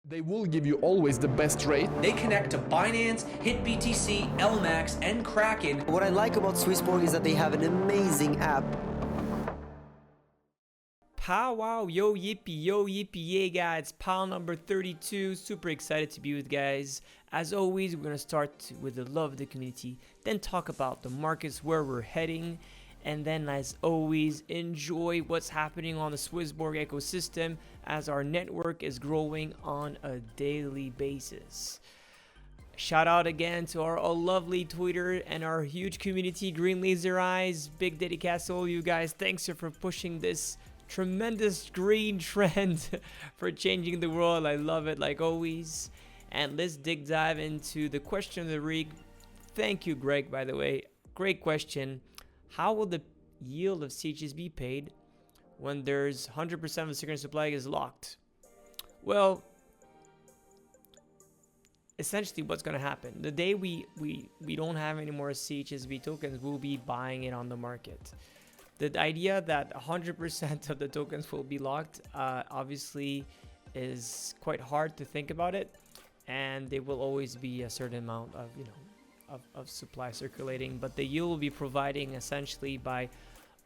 They will give you always the best rate. They connect to Binance, HitBTC, LMAX, and Kraken. What I like about Swissborg is that they have an amazing app. Pow wow, yo yippee yay guys, pile number 32. Super excited to be with guys. As always, we're gonna start with the love of the community, then talk about the markets, where we're heading, and then as always enjoy what's happening on the Swissborg ecosystem as our network is growing on a daily basis. Shout out again to our lovely Twitter and our huge community, Green Laser Eyes. Big dedicated to all you guys. Thanks for pushing this tremendous green trend for changing the world. I love it like always. And let's dive into the question of the week. Thank you, Greg, by the way. Great question. How will the yield of CHSB be paid when there's 100% of the security supply is locked? Well, essentially what's going to happen, the day we don't have any more CHSB tokens, we'll be buying it on the market. The idea that 100% of the tokens will be locked obviously is quite hard to think about it, and there will always be a certain amount of of supply circulating, but the yield will be providing essentially by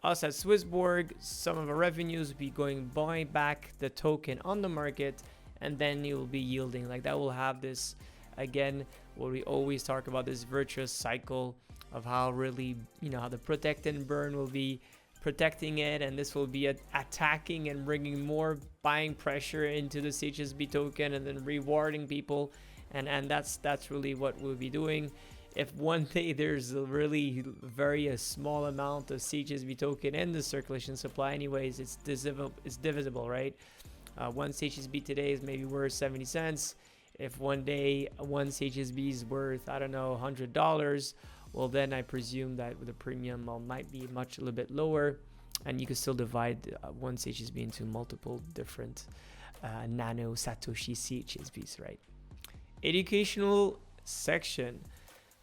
us at Swissborg. Some of our revenues will be buying back the token on the market, and then it will be yielding. Like that will have this, again, what we always talk about, this virtuous cycle of how really, how the protect and burn will be protecting it, and this will be attacking and bringing more buying pressure into the CHSB token and then rewarding people, and that's really what we'll be doing. If one day there's a really very small amount of CHSB token in the circulation supply anyways, it's divisible, right? One CHSB today is maybe worth 70 cents. If one day one CHSB is worth, I don't know, $100, well then I presume that the premium might be a little bit lower, and you can still divide one CHSB into multiple different nano Satoshi CHSBs, right? Educational section.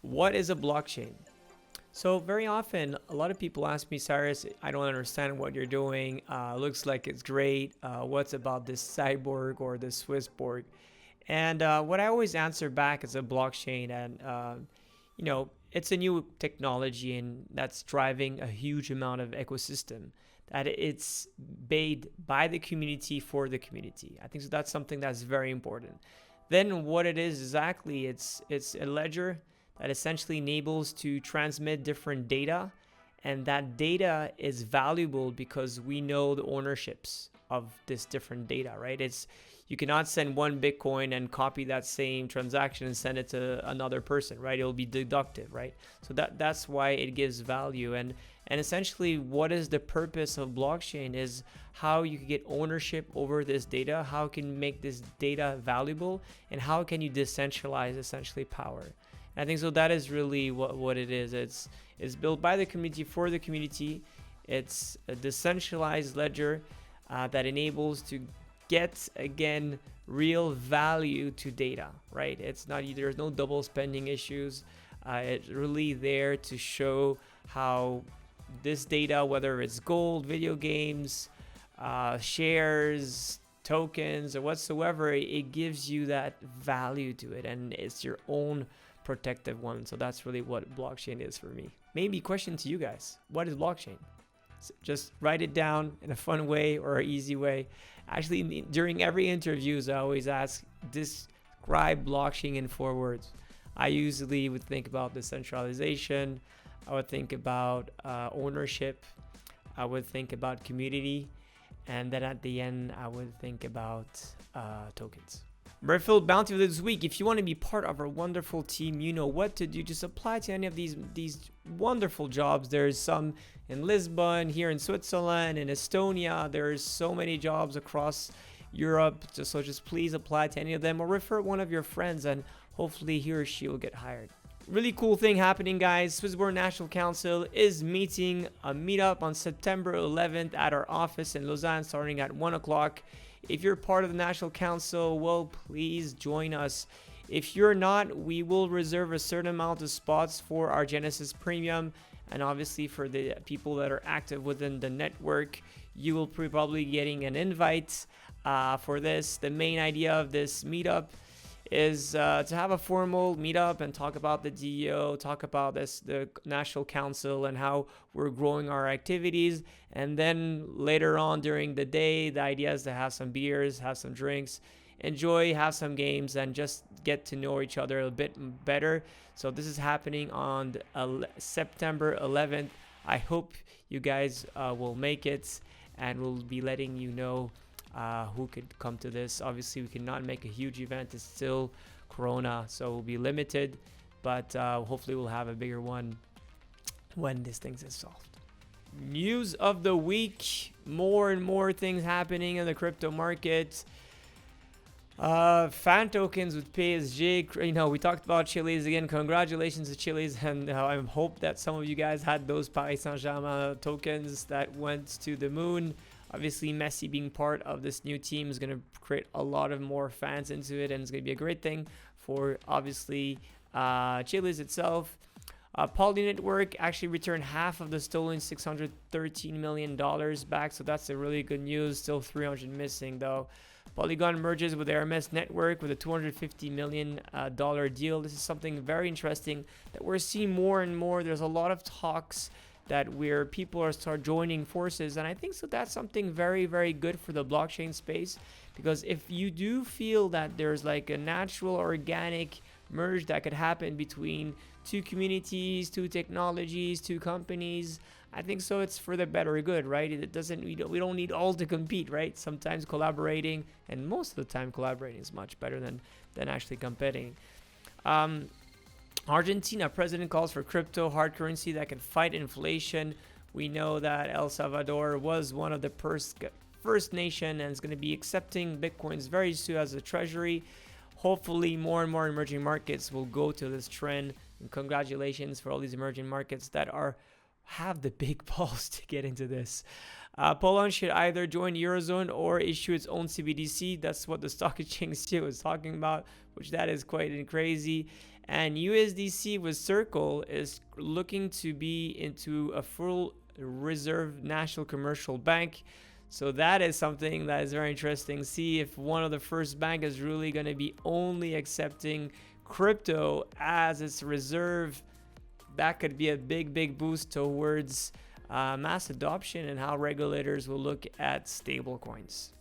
What is a blockchain? So very often, a lot of people ask me, Cyrus, I don't understand what you're doing. Looks like it's great. What's about this Cyborg or this Swissborg? And what I always answer back is a blockchain, and it's a new technology, and that's driving a huge amount of ecosystem. That it's made by the community for the community. I think so that's something that's very important. Then what it is exactly, it's a ledger that essentially enables to transmit different data, and that data is valuable because we know the ownerships of this different data, right? You cannot send one Bitcoin and copy that same transaction and send it to another person, right? It'll be deductive, right? So that's why it gives value. And essentially what is the purpose of blockchain is how you can get ownership over this data, how can you make this data valuable, and how can you decentralize essentially power. I think so that is really what it is. It's built by the community for the community. It's a decentralized ledger that enables to get, again, real value to data, right? There's no double spending issues. It's really there to show how this data, whether it's gold, video games, shares, tokens, or whatsoever, it gives you that value to it, and it's your own protective one. So that's really what blockchain is for me. Maybe question to you guys, what is blockchain? So just write it down in a fun way or an easy way. Actually, during every interviews, I always ask, describe blockchain in 4 words. I usually would think about decentralization, I would think about ownership, I would think about community, and then at the end I would think about tokens. Referral bounty of this week. If you want to be part of our wonderful team, you know what to do. Just apply to any of these wonderful jobs. There's some in Lisbon, here in Switzerland, in Estonia. There's so many jobs across Europe. So just please apply to any of them, or refer one of your friends, and hopefully he or she will get hired. Really cool thing happening, guys. Swissborg National Council is meeting a meetup on September 11th at our office in Lausanne, starting at 1 o'clock. If you're part of the National Council, well, please join us. If you're not, we will reserve a certain amount of spots for our Genesis Premium, and obviously for the people that are active within the network, you will probably getting an invite. for this. The main idea of this meetup is to have a formal meetup and talk about the DEO, talk about the National Council and how we're growing our activities. And then later on during the day, the idea is to have some beers, have some drinks, enjoy, have some games, and just get to know each other a bit better. So this is happening on September 11th. I hope you guys will make it, and we'll be letting you know who could come to this. Obviously, we cannot make a huge event. It's still Corona, so we'll be limited, but hopefully we'll have a bigger one when this thing is solved. News of the week. More and more things happening in the crypto market. Fan tokens with PSG. You know, we talked about Chili's again. Congratulations to Chili's, and I hope that some of you guys had those Paris Saint-Germain tokens that went to the moon. Obviously, Messi being part of this new team is going to create a lot of more fans into it, and it's going to be a great thing for, obviously, Chili's itself. Poly Network actually returned half of the stolen $613 million back, so that's a really good news. Still 300 missing, though. Polygon merges with Hermes Network with a $250 million deal. This is something very interesting that we're seeing more and more. There's a lot of talks that where people are start joining forces, and I think so that's something very, very good for the blockchain space, because if you do feel that there's like a natural organic merge that could happen between two communities, two technologies, two companies, I think so it's for the better good, right? It doesn't, we don't need all to compete, right? Sometimes collaborating, and most of the time collaborating is much better than actually competing. Argentina president calls for crypto hard currency that can fight inflation. We know that El Salvador was one of the first nation and is going to be accepting Bitcoins very soon as a treasury. Hopefully more and more emerging markets will go to this trend. And congratulations for all these emerging markets that have the big balls to get into this. Poland should either join Eurozone or issue its own CBDC. That's what the stock exchange was talking about, which that is quite crazy. And USDC with Circle is looking to be into a full reserve national commercial bank. So that is something that is very interesting. See if one of the first bank is really going to be only accepting crypto as its reserve. That could be a big boost towards mass adoption and how regulators will look at stable coins.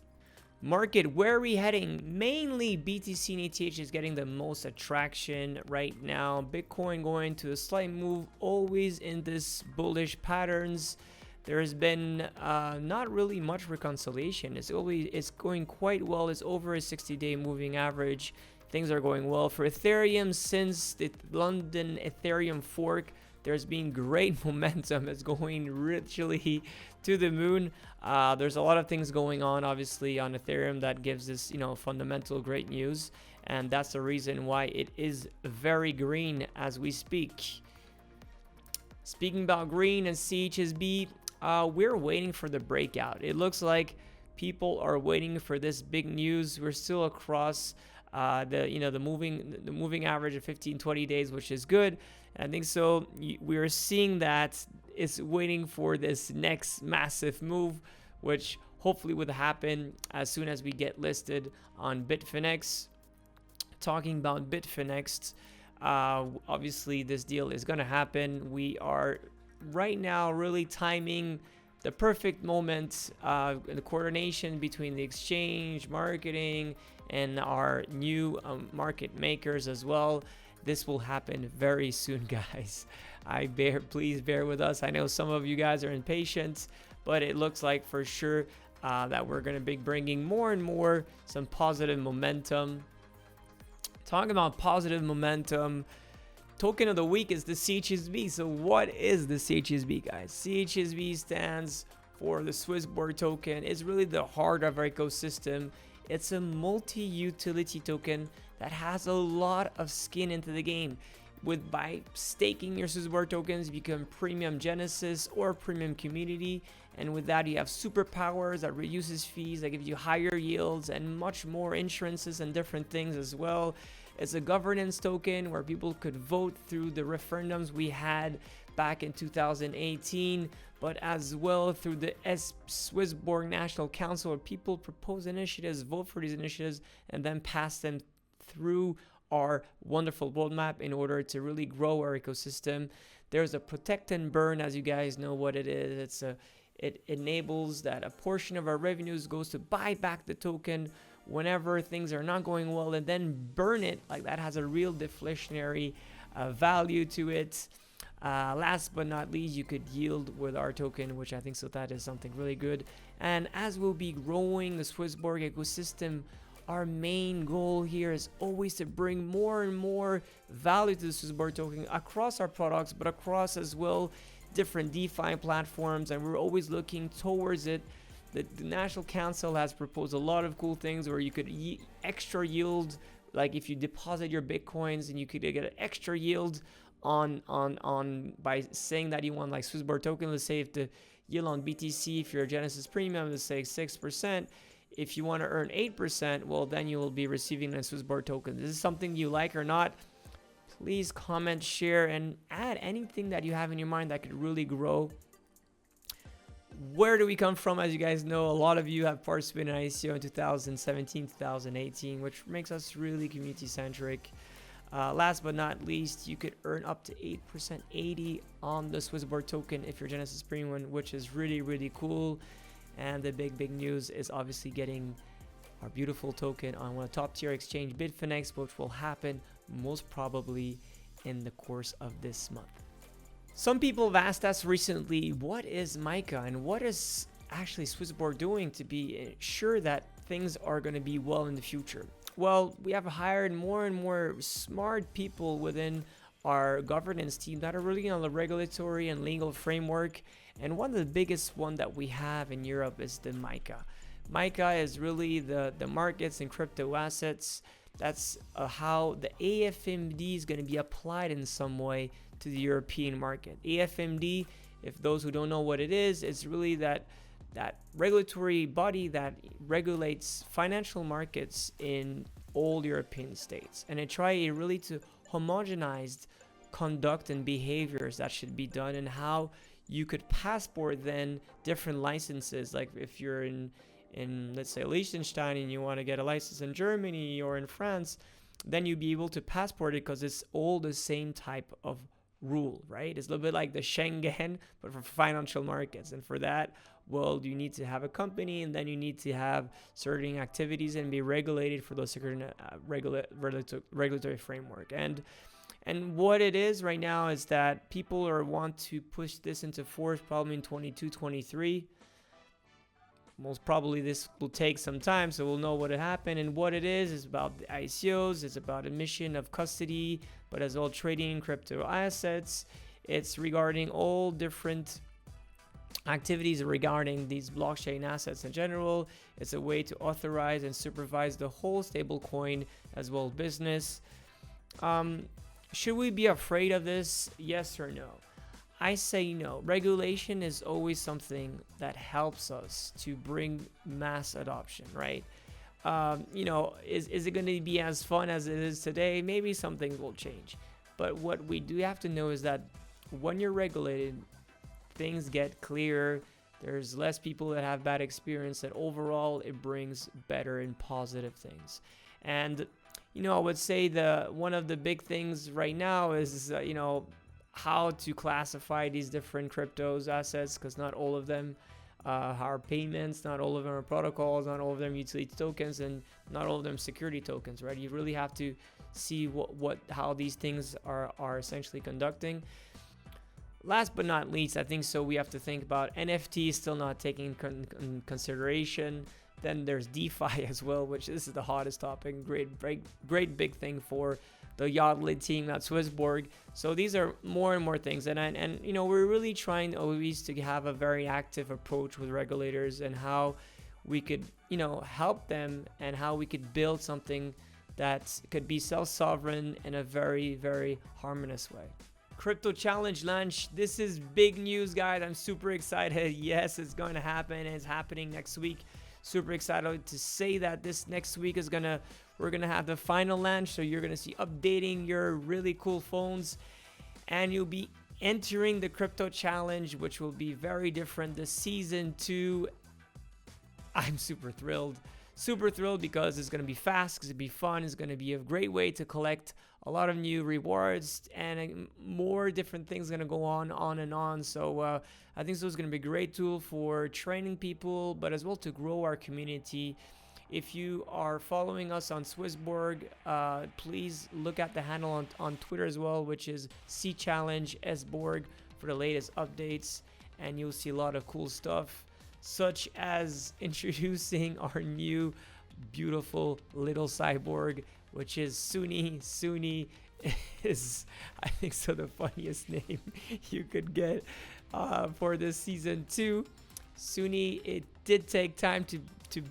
Market, where are we heading? Mainly BTC and ETH is getting the most attraction right now. Bitcoin going to a slight move, always in this bullish patterns. There has been not really much reconciliation. It's going quite well. It's over a 60-day moving average. Things are going well for Ethereum since the London Ethereum fork. There's been great momentum. It's going literally to the moon. There's a lot of things going on, obviously, on Ethereum that gives this, fundamental great news. And that's the reason why it is very green as we speak. Speaking about green and CHSB, we're waiting for the breakout. It looks like people are waiting for this big news. We're still across the moving average of 15-20 days, which is good. And I think so we are seeing that it's waiting for this next massive move, which hopefully would happen as soon as we get listed on Bitfinex. Talking about Bitfinex, obviously this deal is going to happen. We are right now really timing the perfect moment, the coordination between the exchange, marketing, and our new market makers as well. This will happen very soon, guys. Please bear with us. I know some of you guys are impatient, but it looks like for sure that we're going to be bringing more and more some positive momentum. Talking about positive momentum, token of the week is the CHSB. So what is the CHSB, guys? CHSB stands for the Swissborg token. It's really the heart of our ecosystem. It's a multi-utility token that has a lot of skin into the game. By staking your Swissborg tokens, you become premium Genesis or premium community. And with that, you have superpowers that reduces fees, that gives you higher yields and much more insurances and different things as well. It's a governance token where people could vote through the referendums we had back in 2018, but as well through the Swissborg National Council, where people propose initiatives, vote for these initiatives, and then pass them through our wonderful roadmap in order to really grow our ecosystem. There's a protect and burn, as you guys know what it is. It enables that a portion of our revenues goes to buy back the token whenever things are not going well, and then burn it. Like, that has a real deflationary value to it. Last but not least, you could yield with our token, which I think so that is something really good. And as we'll be growing the Swissborg ecosystem, our main goal here is always to bring more and more value to the Swissborg token across our products, but across as well different DeFi platforms, and we're always looking towards it. The National Council has proposed a lot of cool things where you could extra yield, like if you deposit your Bitcoins, and you could get an extra yield on by saying that you want like Swissborg token. Let's say if the yield on BTC, if you're a Genesis Premium, let's say 6%. If you want to earn 8%, well, then you will be receiving a Swissborg token. This is something you like or not. Please comment, share, and add anything that you have in your mind that could really grow. Where do we come from? As you guys know, a lot of you have participated in ICO in 2017, 2018, which makes us really community-centric. Last but not least, you could earn up to 8% 80 on the Swissborg token if you're Genesis Premium, which is really, really cool. And the big news is obviously getting our beautiful token on one of the top tier exchange, Bitfinex, which will happen most probably in the course of this month. Some people have asked us recently, what is MICA and what is actually Swissborg doing to be sure that things are going to be well in the future? Well, we have hired more and more smart people within our governance team that are really on the regulatory and legal framework. And one of the biggest one that we have in Europe is the MICA. MICA is really the markets and crypto assets. That's how the AFMD is going to be applied in some way to the European market. AFMD, if those who don't know what it is, it's really that regulatory body that regulates financial markets in all European states. And it tries really to homogenize conduct and behaviors that should be done, and how you could passport then different licenses. Like if you're in let's say Liechtenstein and you want to get a license in Germany or in France, then you'll be able to passport it because it's all the same type of rule, right? It's a little bit like the Schengen, but for financial markets. And for that, well, you need to have a company, and then you need to have certain activities and be regulated for those certain regulatory framework. And what it is right now is that people want to push this into force probably in 22, 23. Most probably this will take some time, so we'll know what will happen. And what it is about the ICOs, it's about emission of custody, but as well trading crypto assets. It's regarding all different activities regarding these blockchain assets in general. It's a way to authorize and supervise the whole stablecoin as well as business. Should we be afraid of this? Yes or no? I say no. Regulation is always something that helps us to bring mass adoption, right? Is it going to be as fun as it is today? Maybe some things will change. But what we do have to know is that when you're regulated, things get clearer. There's less people that have bad experience, and overall it brings better and positive things. And I would say one of the big things right now is how to classify these different cryptos assets, because not all of them are payments, not all of them are protocols, not all of them utility tokens, and not all of them security tokens, right? You really have to see how these things are essentially conducting. Last but not least, I think so we have to think about NFT still not taking in consideration. Then there's DeFi as well, which this is the hottest topic. Great big thing for the Yodlee team at Swissborg. So these are more and more things, and we're really trying always to have a very active approach with regulators, and how we could help them, and how we could build something that could be self-sovereign in a very, very harmonious way. Crypto Challenge launch. This is big news, guys. I'm super excited. Yes, it's going to happen. It's happening next week. Super excited to say that this next week we're gonna have the final launch. So you're gonna see updating your really cool phones, and you'll be entering the crypto challenge, which will be very different this season 2. I'm super thrilled because it's going to be fast, it's going to be fun, it's going to be a great way to collect a lot of new rewards, and more different things going to go on and on. So I think this is going to be a great tool for training people, but as well to grow our community. If you are following us on Swissborg, please look at the handle on Twitter as well, which is CHSB for the latest updates, and you'll see a lot of cool stuff, such as introducing our new beautiful little cyborg, which is Suni. Suni is, I think, so the funniest name you could get for this season 2. Suni, it did take time to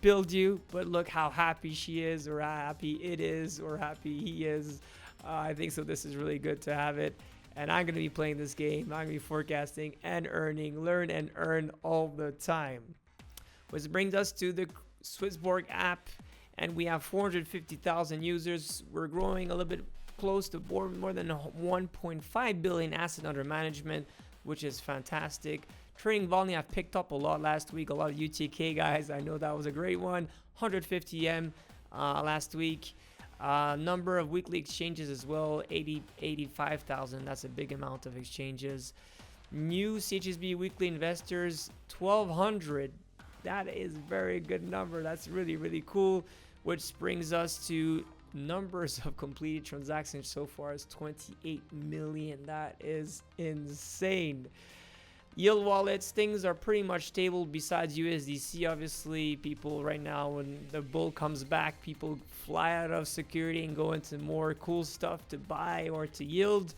build you, but look how happy she is, or how happy it is, or happy he is. I think so this is really good to have it, and I'm going to be playing this game. I'm going to be forecasting and earning, learn and earn all the time. Which brings us to the Swissborg app, and we have 450,000 users. We're growing a little bit close to more than 1.5 billion asset under management, which is fantastic. Trading volume have picked up a lot last week. A lot of UTK guys, I know that was a great one. 150 M last week. Number of weekly exchanges as well, 85,000. That's a big amount of exchanges. New CHSB weekly investors, 1,200. That is a very good number. That's really cool. Which brings us to numbers of completed transactions so far is 28 million. That is insane. Yield wallets, things are pretty much stable besides USDC. Obviously, people right now, when the bull comes back, people fly out of security and go into more cool stuff to buy or to yield.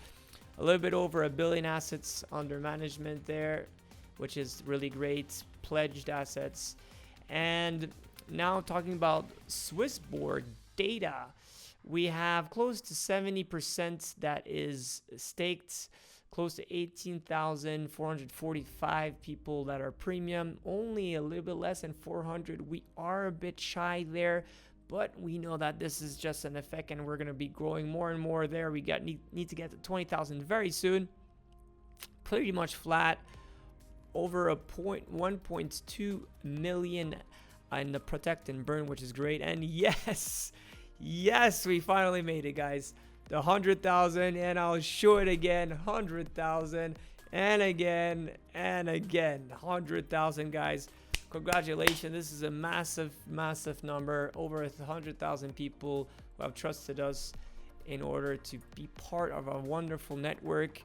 A little bit over 1 billion assets under management there, which is really great. Pledged assets. And now talking about Swissborg data, we have close to 70% that is staked. Close to 18,445 people that are premium, only a little bit less than 400. We are a bit shy there, but we know that this is just an effect, and we're going to be growing more and more there. We need to get to 20,000 very soon. Pretty much flat, over 1.2 million in the protect and burn, which is great. And yes, we finally made it, guys. The 100,000, and I'll show it again. 100,000, and again 100,000, guys. Congratulations. This is a massive number. Over 100,000 people who have trusted us in order to be part of a wonderful network.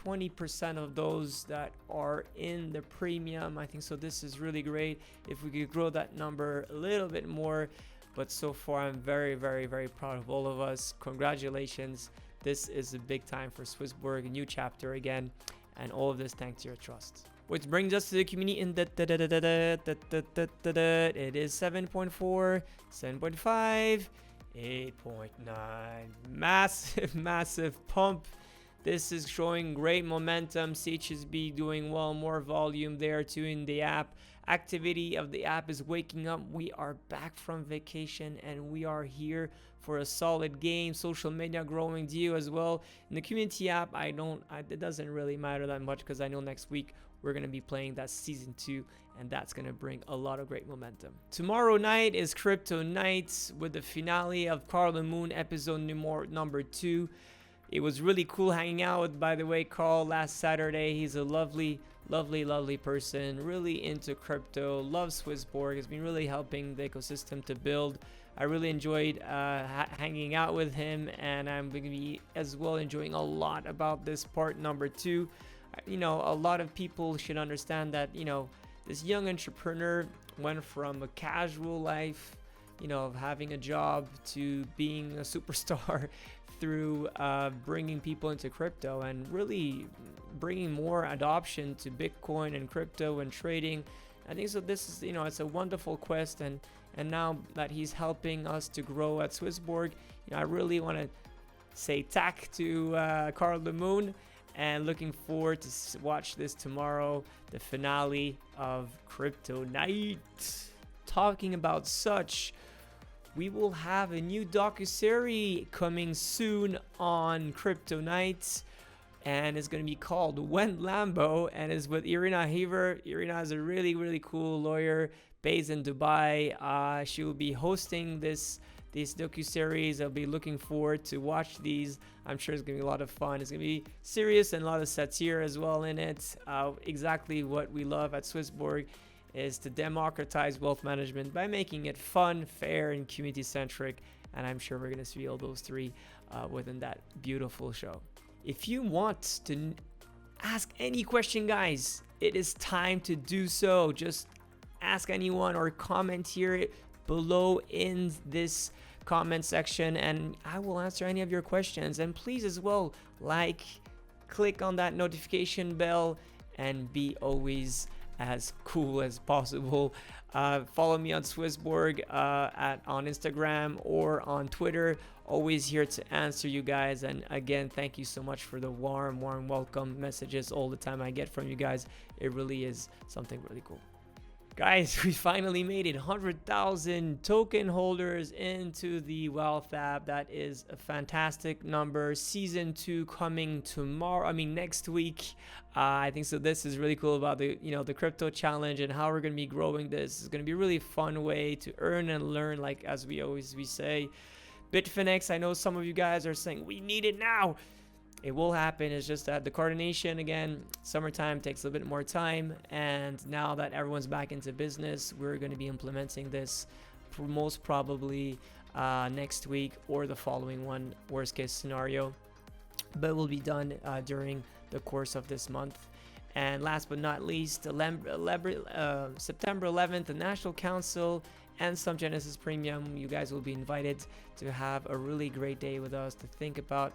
20% of those that are in the premium. I think so this is really great. If we could grow that number a little bit more. But so far, I'm very proud of all of us. Congratulations. This is a big time for Swissborg, a new chapter again. And all of this thanks to your trust. Which brings us to the community in it is 7.4, 7.5, 8.9. Massive pump. This is showing great momentum. CHSB doing well, more volume there too in the app. Activity of the app is waking up. We are back from vacation and we are here for a solid game. Social media growing due as well. In the community app, it doesn't really matter that much because I know next week we're going to be playing that season 2 and that's going to bring a lot of great momentum. Tomorrow night is Crypto Nights with the finale of Carl the Moon episode number 2. It was really cool hanging out with, by the way, Carl last Saturday. He's a lovely person, really into crypto, loves Swissborg, has been really helping the ecosystem to build. I really enjoyed hanging out with him, and I'm going to be as well enjoying a lot about this part number 2. You know, a lot of people should understand that, you know, this young entrepreneur went from a casual life, you know, of having a job to being a superstar through bringing people into crypto and really bringing more adoption to Bitcoin and crypto and trading. I think so this is, you know, it's a wonderful quest, and now that he's helping us to grow at Swissborg, you know, I really want to say tack to Carl the Moon, and looking forward to watch this tomorrow, the finale of Crypto Night. Talking about such, we will have a new docu-series coming soon on Crypto Nights. and it's going to be called When Lambo, and it's with Irina Heaver. Irina is a really, really cool lawyer based in Dubai. She will be hosting this docu-series. I'll be looking forward to watch these. I'm sure it's going to be a lot of fun. It's going to be serious and a lot of satire as well in it. Exactly what we love at Swissborg is to democratize wealth management by making it fun, fair, and community-centric. And I'm sure we're going to see all those three within that beautiful show. If you want to ask any question, guys, it is time to do so. Just ask anyone or comment here below in this comment section, and I will answer any of your questions. And please as well, click on that notification bell, and be always as cool as possible. Follow me on Swissborg on Instagram or on Twitter. Always here to answer you guys. And again, thank you so much for the warm welcome messages all the time I get from you guys. It really is something really cool. Guys, we finally made it. 100,000 token holders into the Wealth app. That is a fantastic number. Season 2 coming next week. I think so. This is really cool about the crypto challenge and how we're going to be growing this. It's going to be a really fun way to earn and learn, like as we say. Bitfinex, I know some of you guys are saying we need it now. It will happen. It's just that the coordination, again, summertime takes a bit more time, and now that everyone's back into business, we're going to be implementing this most probably next week or the following one, worst case scenario, but it will be done during the course of this month. And last but not least, September 11th, the National Council and some Genesis Premium, you guys will be invited to have a really great day with us to think about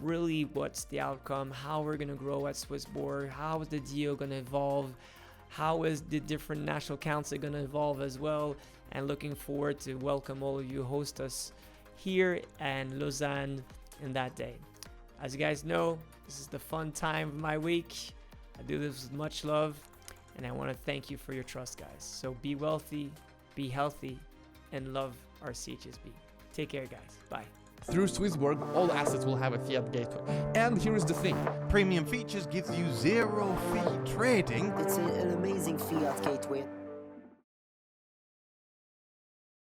really what's the outcome, how we're going to grow at Swissborg, how is the deal going to evolve, how is the different national council going to evolve as well, and looking forward to welcome all of you, host us here in Lausanne in that day. As you guys know, this is the fun time of my week. I do this with much love, and I want to thank you for your trust, guys. So be wealthy, be healthy, and love our CHSB. Take care, guys. Bye. Through Swissborg, all assets will have a fiat gateway. And here is the thing. Premium features gives you zero fee trading. It's an amazing fiat gateway.